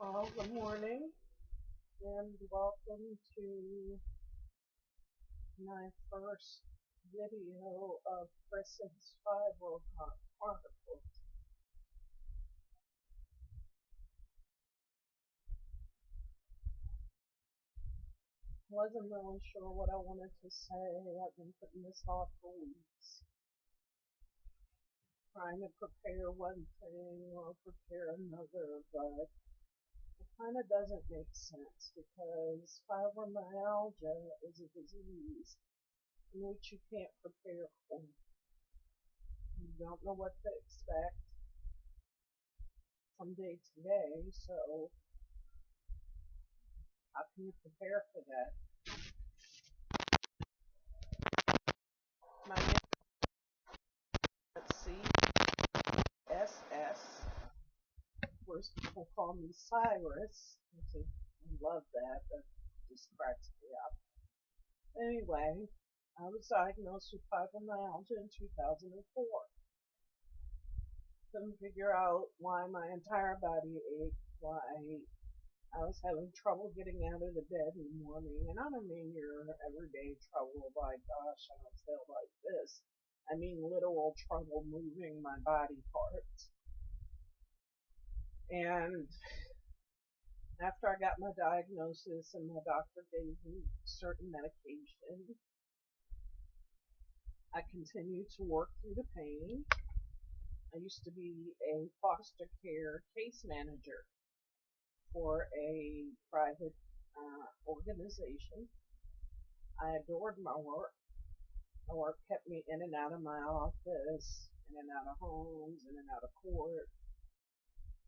Well, good morning and welcome to my first video of Cryss Fibro Chronicles. Wasn't really sure what I wanted to say. I've been putting this off for weeks, trying to prepare one thing or prepare another, but it kind of doesn't make sense because fibromyalgia is a disease in which you can't prepare for. You don't know what to expect from day to day, so how can you prepare for that? My name is CSS. Of course, people call me Cyrus. I love that. That just cracks me up. Anyway, I was diagnosed with fibromyalgia in 2004. Couldn't figure out why my entire body ached, why I was having trouble getting out of the bed in the morning, and I don't mean your everyday trouble like, gosh, I don't feel like this. I mean literal trouble moving my body parts. And after I got my diagnosis and my doctor gave me certain medication, I continued to work through the pain. I used to be a foster care case manager for a private organization. I adored my work. My work kept me in and out of my office, in and out of homes, in and out of court,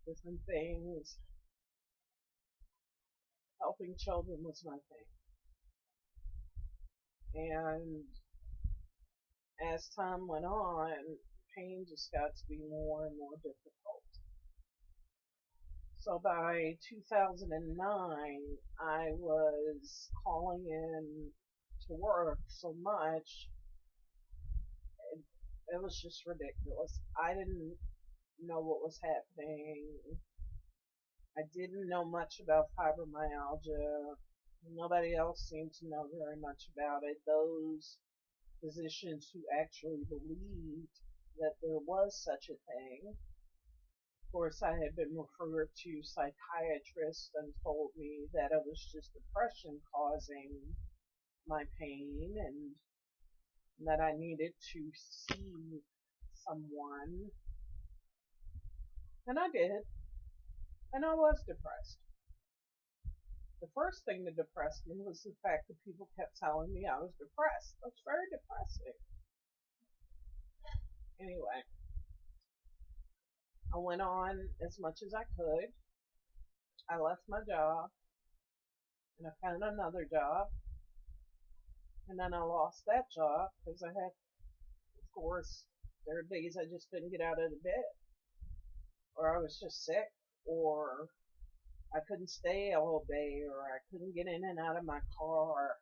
different things. Helping children was my thing. And as time went on, pain just got to be more and more difficult. So by 2009, I was calling in to work so much, it was just ridiculous. I didn't know what was happening. I didn't know much about fibromyalgia. Nobody else seemed to know very much about it. Those physicians who actually believed that there was such a thing. Of course, I had been referred to psychiatrists and told me that it was just depression causing my pain and that I needed to see someone. And I did. And I was depressed. The first thing that depressed me was the fact that people kept telling me I was depressed. That's very depressing. Anyway, I went on as much as I could. I left my job and I found another job. And then I lost that job because I had, of course, there are days I just couldn't get out of the bed, or I was just sick, or I couldn't stay all day, or I couldn't get in and out of my car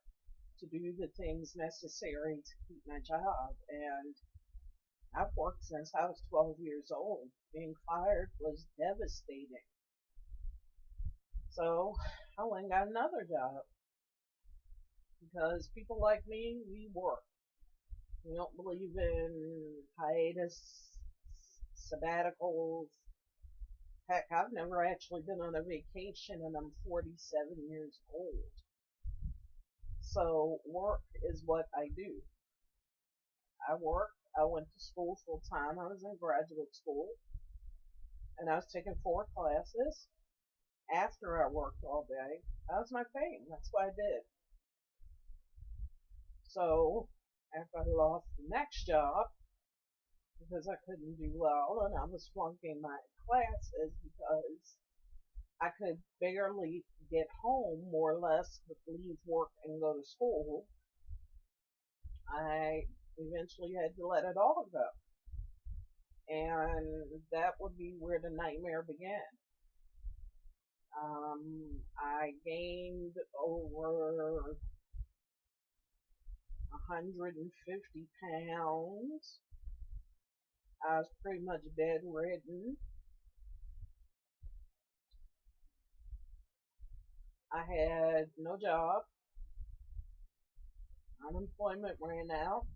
to do the things necessary to keep my job. And I've worked since I was 12 years old. Being fired was devastating. So I went and got another job because people like me, we work. We don't believe in hiatus, sabbaticals. Heck, I've never actually been on a vacation and I'm 47 years old. So work is what I do. I work. I went to school full time. I was in graduate school and I was taking 4 classes after I worked all day. That was my thing. That's what I did. So after I lost the next job, because I couldn't do well and I was flunking my classes because I could barely get home, more or less, but leave work and go to school, I eventually had to let it all go. And that would be where the nightmare began. I gained over 150 pounds. I was pretty much bedridden. I had no job. Unemployment ran out.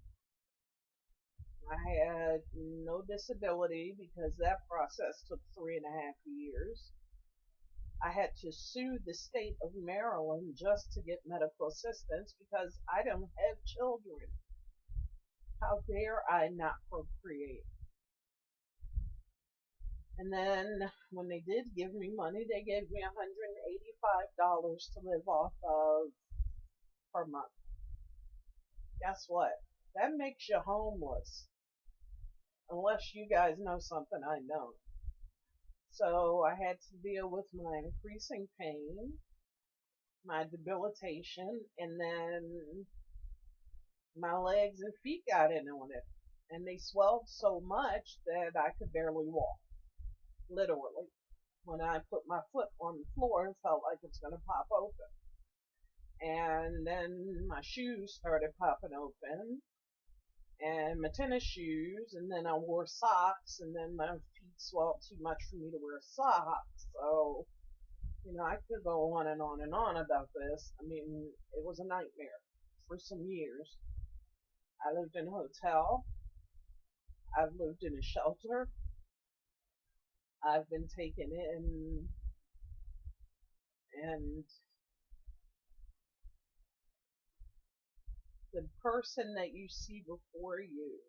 I had no disability because that process took 3.5 years. I had to sue the state of Maryland just to get medical assistance because I don't have children. How dare I not procreate? And then when they did give me money, they gave me $185 to live off of per month. Guess what? That makes you homeless. Unless you guys know something I don't. So I had to deal with my increasing pain, my debilitation, and then my legs and feet got in on it. And they swelled so much that I could barely walk. Literally. When I put my foot on the floor, it felt like it's going to pop open. And then my shoes started popping open, and my tennis shoes, and then I wore socks, and then my feet swelled too much for me to wear socks. So, I could go on and on and on about this. I mean, it was a nightmare for some years. I lived in a hotel. I've lived in a shelter. I've been taken in, and the person that you see before you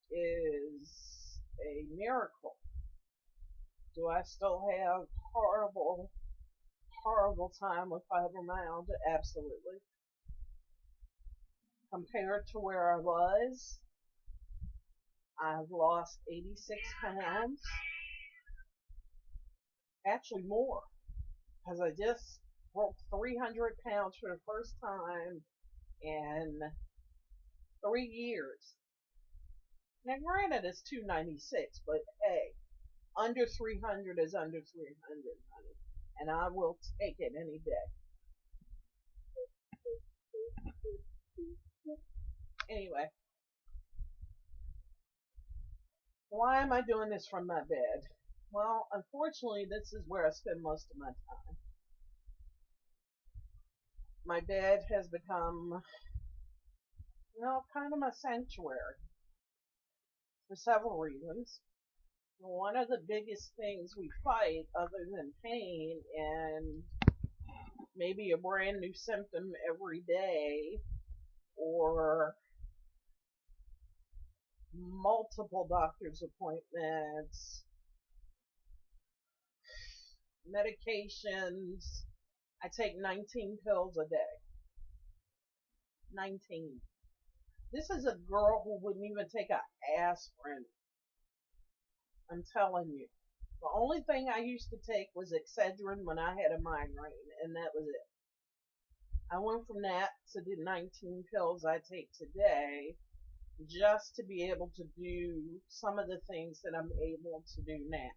is a miracle. Do I still have horrible, horrible time with fibromyalgia? Absolutely. Compared to where I was, I've lost 86 pounds. Actually more, because I just broke 300 pounds for the first time in 3 years. Now granted it's 296, but hey, under 300 is under 300, honey. And I will take it any day. Anyway, why am I doing this from my bed? Well, unfortunately, this is where I spend most of my time. My bed has become, kind of my sanctuary for several reasons. One of the biggest things we fight, other than pain and maybe a brand new symptom every day, or multiple doctor's appointments, medications. I take 19 pills a day. 19. This is a girl who wouldn't even take an aspirin. I'm telling you. The only thing I used to take was Excedrin when I had a migraine, and that was it. I went from that to the 19 pills I take today just to be able to do some of the things that I'm able to do now.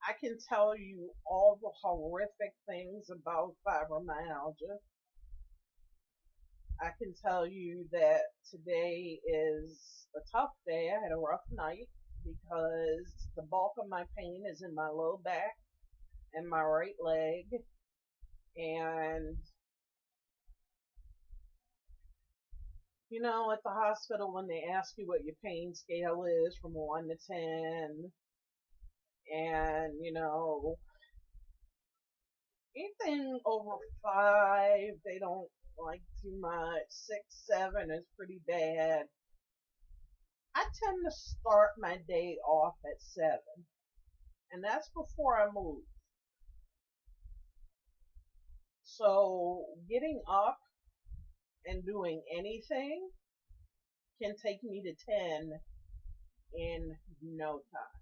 I can tell you all the horrific things about fibromyalgia. I can tell you that today is a tough day. I had a rough night because the bulk of my pain is in my low back and my right leg. And, at the hospital, when they ask you what your pain scale is from 1 to 10, and, anything over 5, they don't like too much. 6, 7 is pretty bad. I tend to start my day off at 7, and that's before I move. So getting up and doing anything can take me to 10 in no time.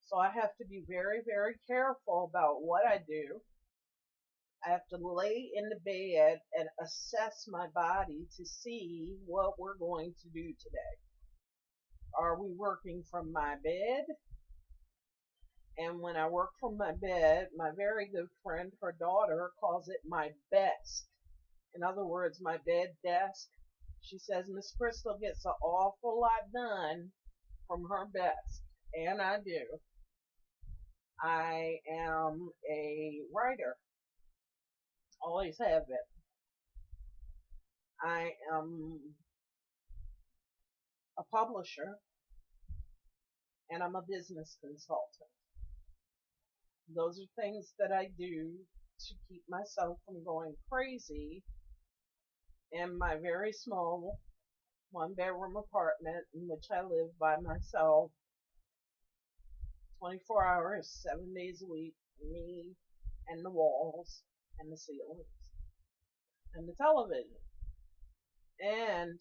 So I have to be very, very careful about what I do. I have to lay in the bed and assess my body to see what we're going to do today. Are we working from my bed? And when I work from my bed, my very good friend, her daughter, calls it my best. In other words, my bed desk. She says Miss Crystal gets an awful lot done from her desk, and I do. I am a writer, always have been. I am a publisher, and I'm a business consultant. Those are things that I do to keep myself from going crazy in my very small 1 bedroom apartment in which I live by myself 24 hours, 7 days a week, me and the walls and the ceilings and the television and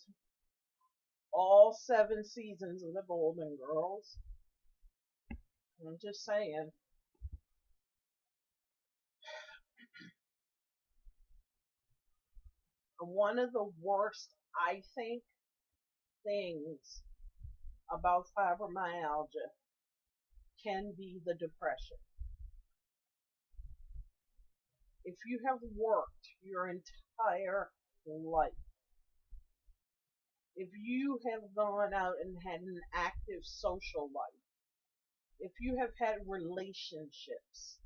all 7 seasons of the Golden Girls. I'm just saying. One of the worst, I think, things about fibromyalgia can be the depression. If you have worked your entire life, if you have gone out and had an active social life, if you have had relationships,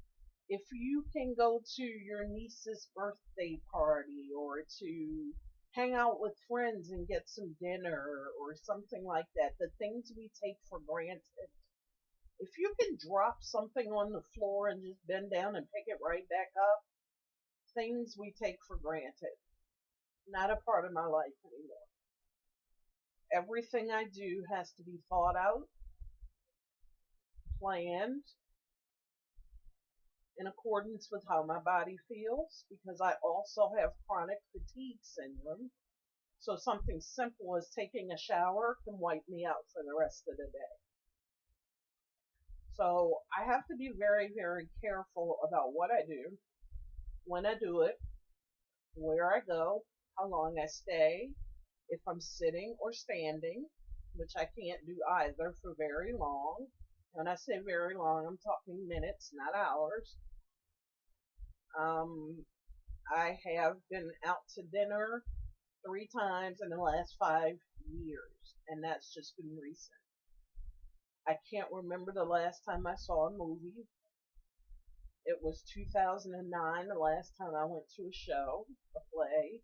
if you can go to your niece's birthday party or to hang out with friends and get some dinner or something like that, the things we take for granted, if you can drop something on the floor and just bend down and pick it right back up, things we take for granted, not a part of my life anymore. Everything I do has to be thought out, planned, in accordance with how my body feels, because I also have chronic fatigue syndrome. So something simple as taking a shower can wipe me out for the rest of the day. So I have to be very, very careful about what I do, when I do it, where I go, how long I stay, if I'm sitting or standing, which I can't do either for very long. When I say very long, I'm talking minutes, not hours. I have been out to dinner 3 times in the last 5 years, and that's just been recent. I can't remember the last time I saw a movie. It was 2009, the last time I went to a show, a play.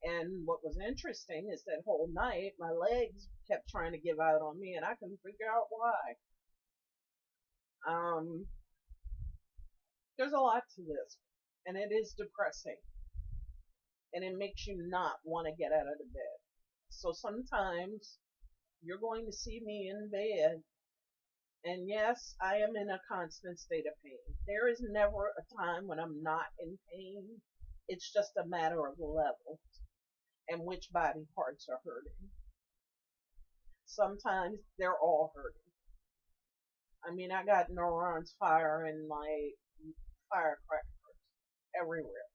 And what was interesting is that whole night, my legs kept trying to give out on me, and I couldn't figure out why. There's a lot to this, and it is depressing, and it makes you not want to get out of the bed. So sometimes you're going to see me in bed, and yes, I am in a constant state of pain. There is never a time when I'm not in pain. It's just a matter of level and which body parts are hurting. Sometimes they're all hurting. I mean, I got neurons firing like firecrackers everywhere.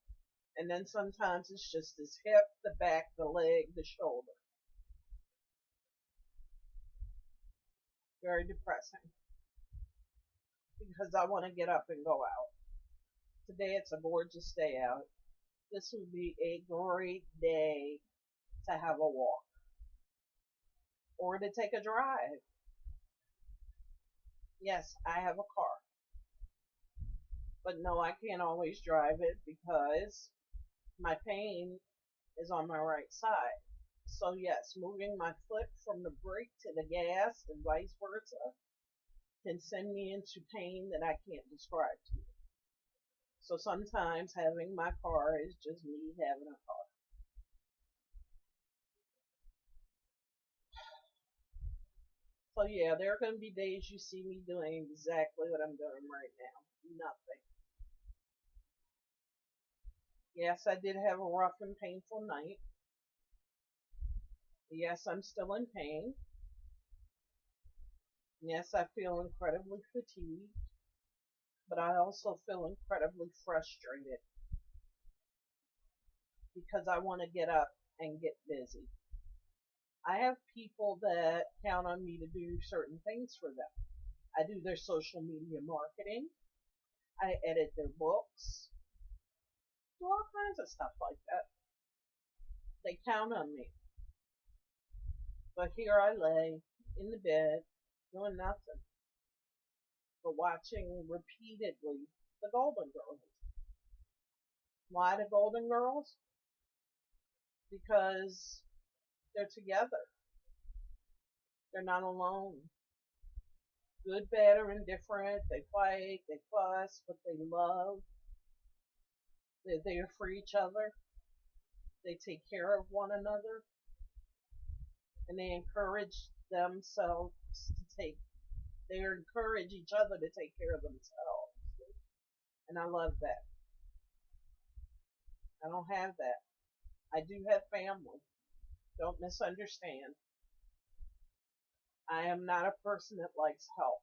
And then sometimes it's just this hip, the back, the leg, the shoulder. Very depressing. Because I want to get up and go out. Today it's a gorgeous day out. This would be a great day to have a walk or to take a drive. Yes, I have a car. But no, I can't always drive it because my pain is on my right side. So yes, moving my foot from the brake to the gas and vice versa can send me into pain that I can't describe to you. So sometimes having my car is just me having a car. So yeah, there are going to be days you see me doing exactly what I'm doing right now. Nothing. Yes, I did have a rough and painful night. Yes, I'm still in pain. Yes, I feel incredibly fatigued, but I also feel incredibly frustrated because I want to get up and get busy. I have people that count on me to do certain things for them. I do their social media marketing. I edit their books. Do all kinds of stuff like that. They count on me. But here I lay in the bed doing nothing but watching repeatedly the Golden Girls. Why the Golden Girls? Because they're together. They're not alone. Good, bad, or indifferent. They fight, they fuss, but they love. They're there for each other. They take care of one another. And they encourage themselves they encourage each other to take care of themselves. And I love that. I don't have that. I do have family. Don't misunderstand. I am not a person that likes help.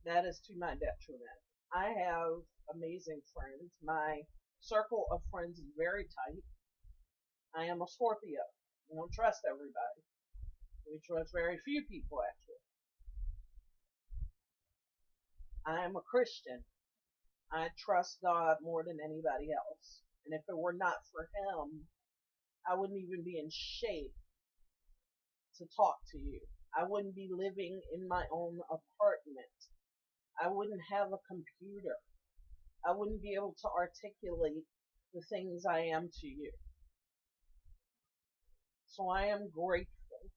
That is to my detriment. I have amazing friends. My circle of friends is very tight. I am a Scorpio. We don't trust everybody. We trust very few people, actually. I am a Christian. I trust God more than anybody else. And if it were not for Him, I wouldn't even be in shape to talk to you. I wouldn't be living in my own apartment. I wouldn't have a computer. I wouldn't be able to articulate the things I am to you. So I am grateful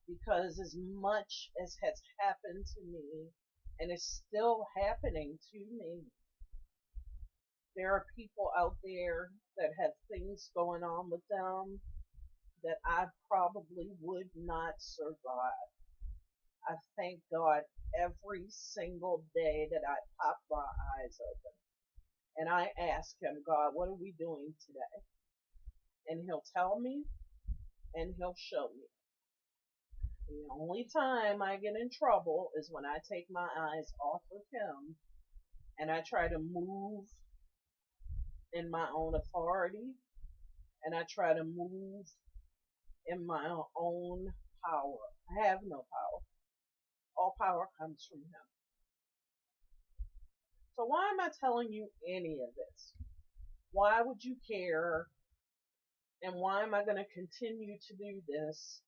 because as much as has happened to me and is still happening to me, there are people out there that have things going on with them that I probably would not survive. I thank God every single day that I pop my eyes open. And I ask Him, God, what are we doing today? And He'll tell me and He'll show me. The only time I get in trouble is when I take my eyes off of Him and I try to move in my own authority and I try to move in my own power. I have no power. All power comes from Him. So why am I telling you any of this? Why would you care? And why am I going to continue to do this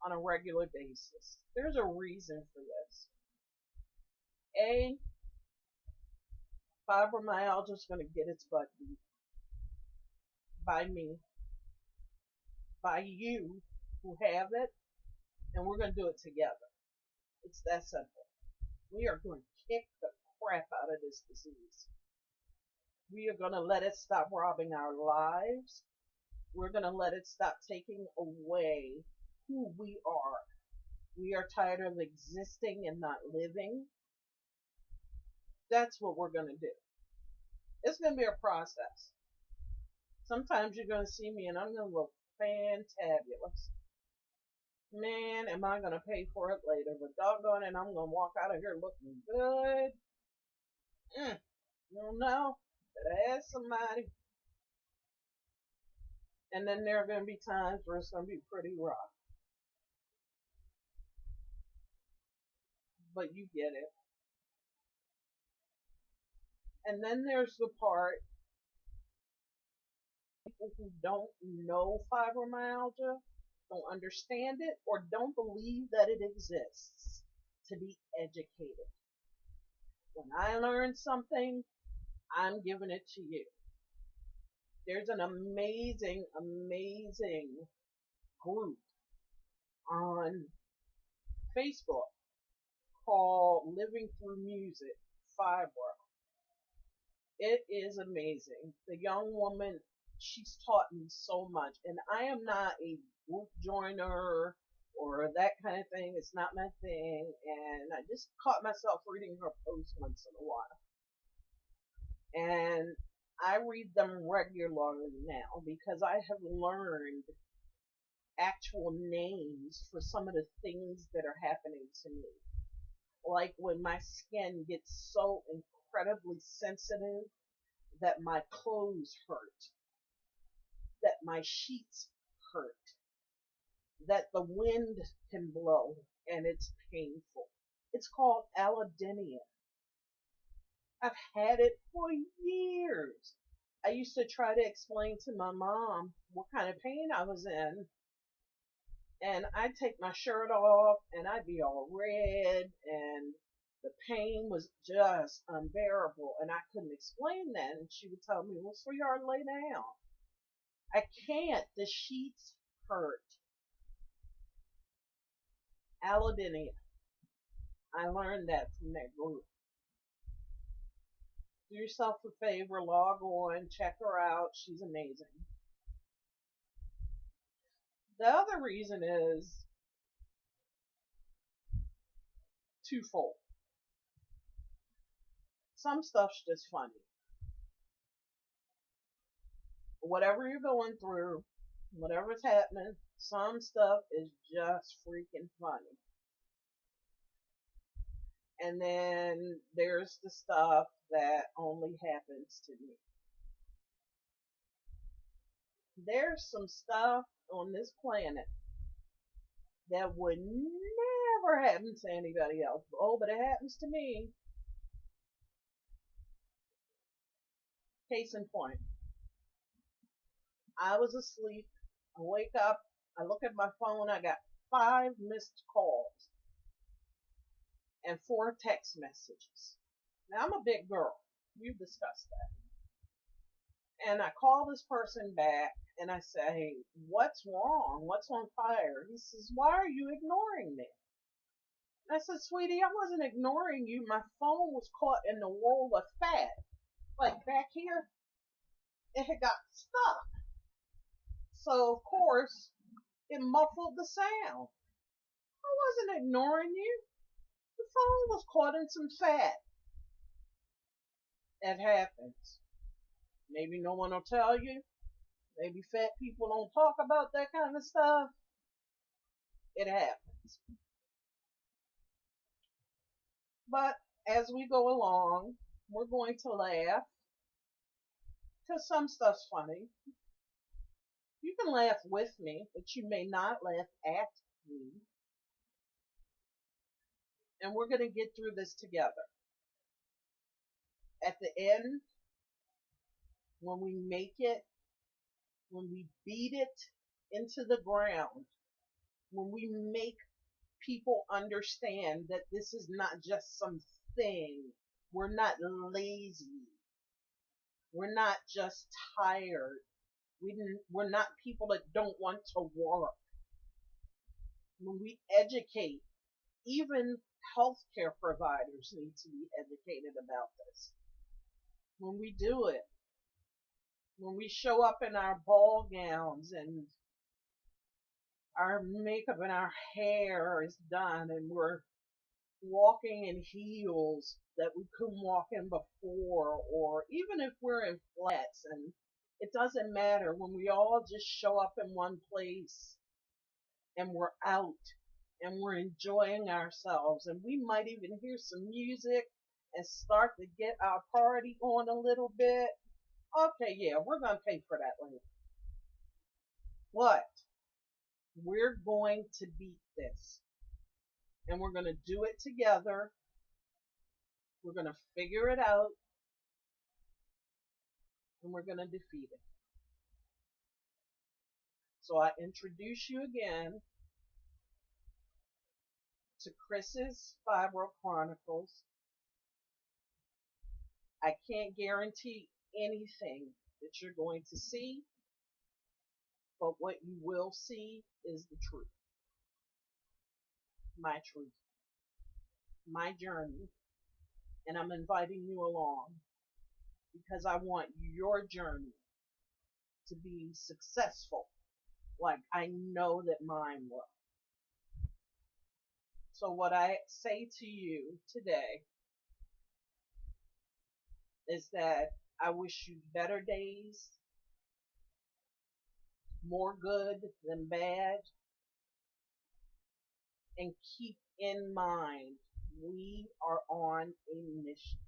on a regular basis? There's a reason for this. A, fibromyalgia is going to get its butt beat by me, by you who have it, and we're going to do it together. It's that simple. We are going to kick the crap out of this disease. We are going to let it stop robbing our lives. We're going to let it stop taking away who we are. We are tired of existing and not living. That's what we're going to do. It's going to be a process. Sometimes you're going to see me and I'm going to look fantabulous. Man, am I going to pay for it later, but doggone it, I'm going to walk out of here looking good. You don't know, better ask somebody. And then there are going to be times where it's going to be pretty rough. But you get it. And then there's the part, people who don't know fibromyalgia, don't understand it, or don't believe that it exists, to be educated. When I learn something, I'm giving it to you. There's an amazing, amazing group on Facebook called Living Through Music, Fibro. It is amazing. The young woman, she's taught me so much, and I am not a group joiner or that kind of thing. It's not my thing, and I just caught myself reading her posts once in a while. And I read them regularly now because I have learned actual names for some of the things that are happening to me. Like when my skin gets so incredibly sensitive that my clothes hurt, that my sheets hurt, that the wind can blow and it's painful. It's called allodynia. I've had it for years. I used to try to explain to my mom what kind of pain I was in, And I'd take my shirt off and I'd be all red and the pain was just unbearable and I couldn't explain that. And she would tell me, well, sweetheart, lay down. I can't. The sheets hurt. Allodynia. I learned that from that group. Do yourself a favor, log on, check her out. She's amazing. The other reason is twofold. Some stuff's just funny. Whatever you're going through, whatever's happening, some stuff is just freaking funny. And then there's the stuff that only happens to me. There's some stuff on this planet that would never happen to anybody else. Oh, but it happens to me. Case in point. I was asleep. I wake up. I look at my phone. I got 5 missed calls and 4 text messages. Now, I'm a big girl. We've discussed that. And I call this person back and I say, hey, what's wrong? What's on fire? He says, why are you ignoring me? And I said, sweetie, I wasn't ignoring you. My phone was caught in the whirl of fat. Like back here, it had got stuck. So, of course, it muffled the sound. I wasn't ignoring you. The phone was caught in some fat. That happens. Maybe no one will tell you. Maybe fat people don't talk about that kind of stuff. It happens. But as we go along, we're going to laugh. Because some stuff's funny. You can laugh with me, but you may not laugh at me. And we're going to get through this together. At the end, when we make it, when we beat it into the ground, when we make people understand that this is not just some thing, we're not lazy, we're not just tired, we're not people that don't want to work. When we educate, even healthcare providers need to be educated about this. When we do it, when we show up in our ball gowns and our makeup and our hair is done and we're walking in heels that we couldn't walk in before, or even if we're in flats, and it doesn't matter, when we all just show up in one place and we're out and we're enjoying ourselves, and we might even hear some music and start to get our party on a little bit. Okay, yeah, we're going to pay for that later. What? We're going to beat this. And we're going to do it together. We're going to figure it out. And we're going to defeat it. So I introduce you again to Cryss Fibro Chronicles. I can't guarantee anything that you're going to see, but what you will see is the truth. My truth. My journey. And I'm inviting you along because I want your journey to be successful like I know that mine will. So what I say to you today is that I wish you better days, more good than bad, and keep in mind we are on a mission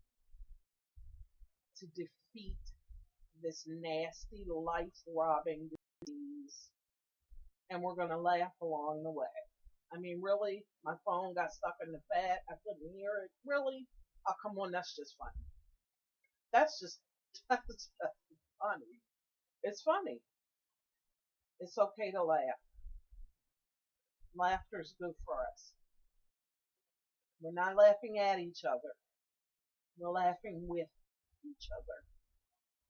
to defeat this nasty life-robbing disease, and we're going to laugh along the way. I mean, really, my phone got stuck in the fat. I couldn't hear it. Really? Oh, come on, that's just funny. That's just funny. It's funny. It's okay to laugh. Laughter's good for us. We're not laughing at each other. We're laughing with each other.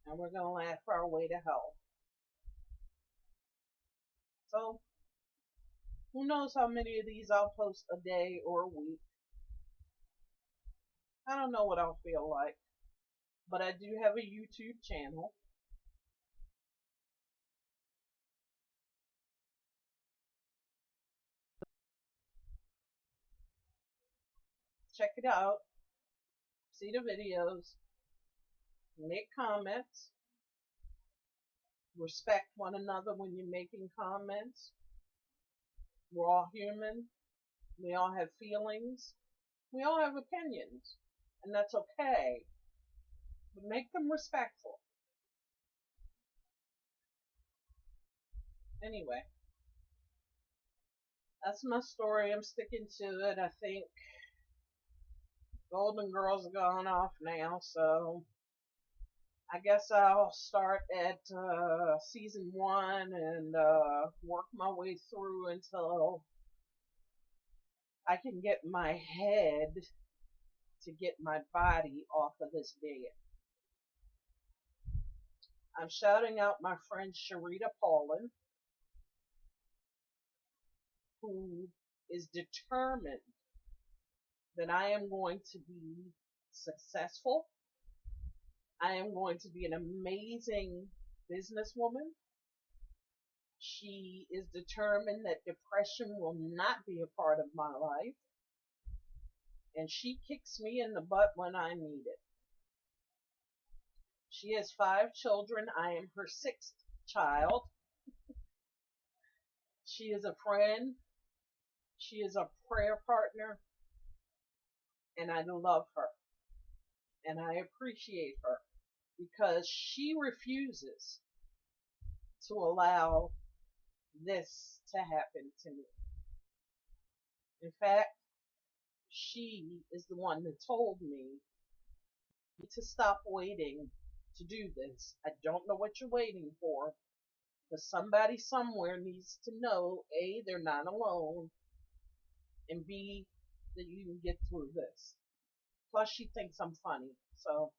And we're going to laugh our way to hell. So, who knows how many of these I'll post a day or a week. I don't know what I'll feel like. But I do have a YouTube channel. Check it out. See the videos. Make comments. Respect one another when you're making comments. We're all human. We all have feelings. We all have opinions. And that's okay. But make them respectful. Anyway. That's my story. I'm sticking to it. I think Golden Girls are going off now, so I guess I'll start at season 1 and work my way through until I can get my head to get my body off of this bed. I'm shouting out my friend Sharita Paulin, who is determined that I am going to be successful. I am going to be an amazing businesswoman. She is determined that depression will not be a part of my life. And she kicks me in the butt when I need it. She has 5 children. I am her 6th child. She is a friend. She is a prayer partner. And I love her. And I appreciate her because she refuses to allow this to happen to me. In fact, she is the one that told me to stop waiting to do this. I don't know what you're waiting for, but somebody somewhere needs to know, A, they're not alone, and B, that you can get through this. Plus, she thinks I'm funny, so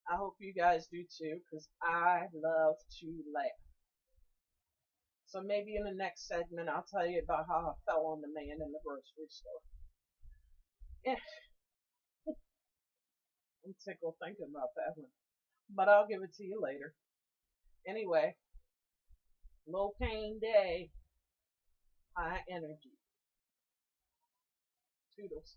I hope you guys do too, because I love to laugh. So maybe in the next segment, I'll tell you about how I fell on the man in the grocery store. Yeah, I'm tickled thinking about that one. But I'll give it to you later. Anyway, low pain day, high energy. Toodles.